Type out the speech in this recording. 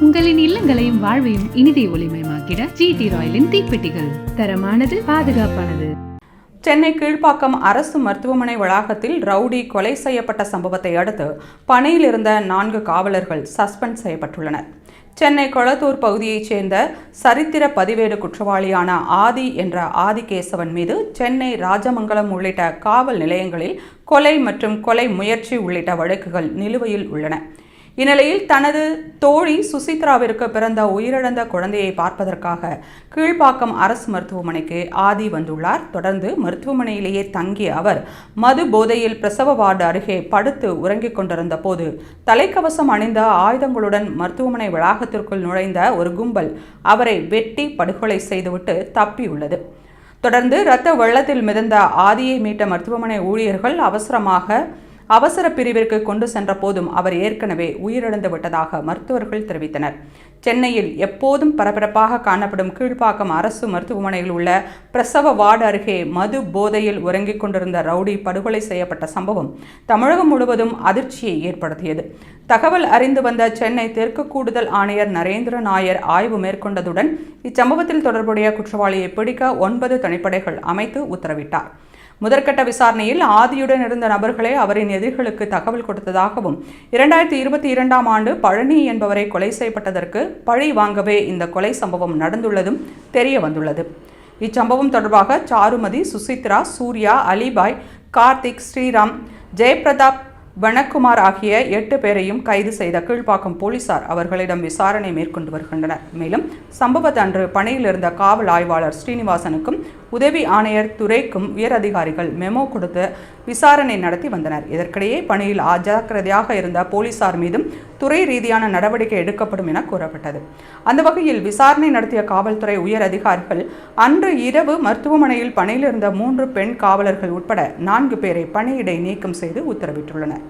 உங்களின் இல்லங்களையும் வாழ்வையும் இனிதே ஒளிமயமாக்கிட GT ராயலின் தீப்பெட்டிகள். தரமானது, பாதுகாப்பானது. சென்னை கீழ்ப்பாக்கம் அரசு மருத்துவமனை வளாகத்தில் ரவுடி கொலை செய்யப்பட்ட சம்பவத்தை அடுத்து பணியில் இருந்த 4 காவலர்கள் சஸ்பெண்ட் செய்யப்பட்டுள்ளனர். சென்னை கொளத்தூர் பகுதியைச் சேர்ந்த சரித்திர பதிவேடு குற்றவாளியான ஆதி என்ற ஆதிகேசவன் மீது சென்னை ராஜமங்கலம் உள்ளிட்ட காவல் நிலையங்களில் கொலை மற்றும் கொலை முயற்சி உள்ளிட்ட வழக்குகள் நிலுவையில் உள்ளன. இந்நிலையில் தனது தோழி சுசித்ராவிற்கு பிறந்த உயிரிழந்த குழந்தையை பார்ப்பதற்காக கீழ்ப்பாக்கம் அரசு மருத்துவமனைக்கு ஆதி வந்துள்ளார். தொடர்ந்து மருத்துவமனையிலேயே தங்கிய அவர் மது போதையில் பிரசவ வார்டு அருகே படுத்து உறங்கிக் கொண்டிருந்த போது தலைக்கவசம் அணிந்த ஆயுதங்களுடன் மருத்துவமனை வளாகத்திற்குள் நுழைந்த ஒரு கும்பல் அவரை வெட்டி படுகொலை செய்துவிட்டு தப்பியுள்ளது. தொடர்ந்து இரத்த வெள்ளத்தில் மிதந்த ஆதியை மீட்ட மருத்துவமனை ஊழியர்கள் அவசர பிரிவிற்கு கொண்டு சென்ற போதும் அவர் ஏற்கனவே உயிரிழந்து விட்டதாக மருத்துவர்கள் தெரிவித்தனர். சென்னையில் எப்போதும் பரபரப்பாக காணப்படும் கீழ்ப்பாக்கம் அரசு மருத்துவமனையில் உள்ள பிரசவ வார்டு அருகே மது போதையில் உறங்கிக் கொண்டிருந்த ரவுடி படுகொலை செய்யப்பட்ட சம்பவம் தமிழகம் முழுவதும் அதிர்ச்சியை ஏற்படுத்தியது. தகவல் அறிந்து வந்த சென்னை தெற்கு கூடுதல் ஆணையர் நரேந்திர நாயர் ஆய்வு மேற்கொண்டதுடன் இச்சம்பவத்தில் தொடர்புடைய குற்றவாளியை பிடிக்க 9 தனிப்படைகள் அமைத்து உத்தரவிட்டார். முதற்கட்ட விசாரணையில் ஆதியுடன் இருந்த நபர்களே அவரின் எதிரிகளுக்கு தகவல் கொடுத்ததாகவும் 2022ஆம் ஆண்டு பழனி என்பவரை கொலை செய்யப்பட்டதற்கு பழி வாங்கவே இந்த கொலை சம்பவம் நடந்துள்ளதும் தெரிய வந்துள்ளது. இச்சம்பவம் தொடர்பாக சாருமதி, சுசித்ரா, சூர்யா, அலிபாய், கார்த்திக், ஸ்ரீராம், ஜெயபிரதாப், வனக்குமார் ஆகிய 8 பேரையும் கைது செய்த கீழ்ப்பாக்கம் போலீசார் அவர்களிடம் விசாரணை மேற்கொண்டு வருகின்றனர். மேலும் சம்பவத்தன்று பணியில் இருந்த காவல் ஆய்வாளர் ஸ்ரீனிவாசனுக்கும் உதவி ஆணையர் துரைக்கும் உயர் அதிகாரிகள் மெமோ கொடுத்து விசாரணை நடத்தி வந்தனர். இதற்கிடையே பணியில் அஜாக்கிரதையாக இருந்த போலீசார் மீதும் துறை ரீதியான நடவடிக்கை எடுக்கப்படும் என கூறப்பட்டது. அந்த வகையில் விசாரணை நடத்திய காவல்துறை உயர் அதிகாரிகள் அன்று இரவு மருத்துவமனையில் பணியில் இருந்த 3 பெண் காவலர்கள் உட்பட 4 பேரை பணியிடை நீக்கம் செய்து உத்தரவிட்டுள்ளனர்.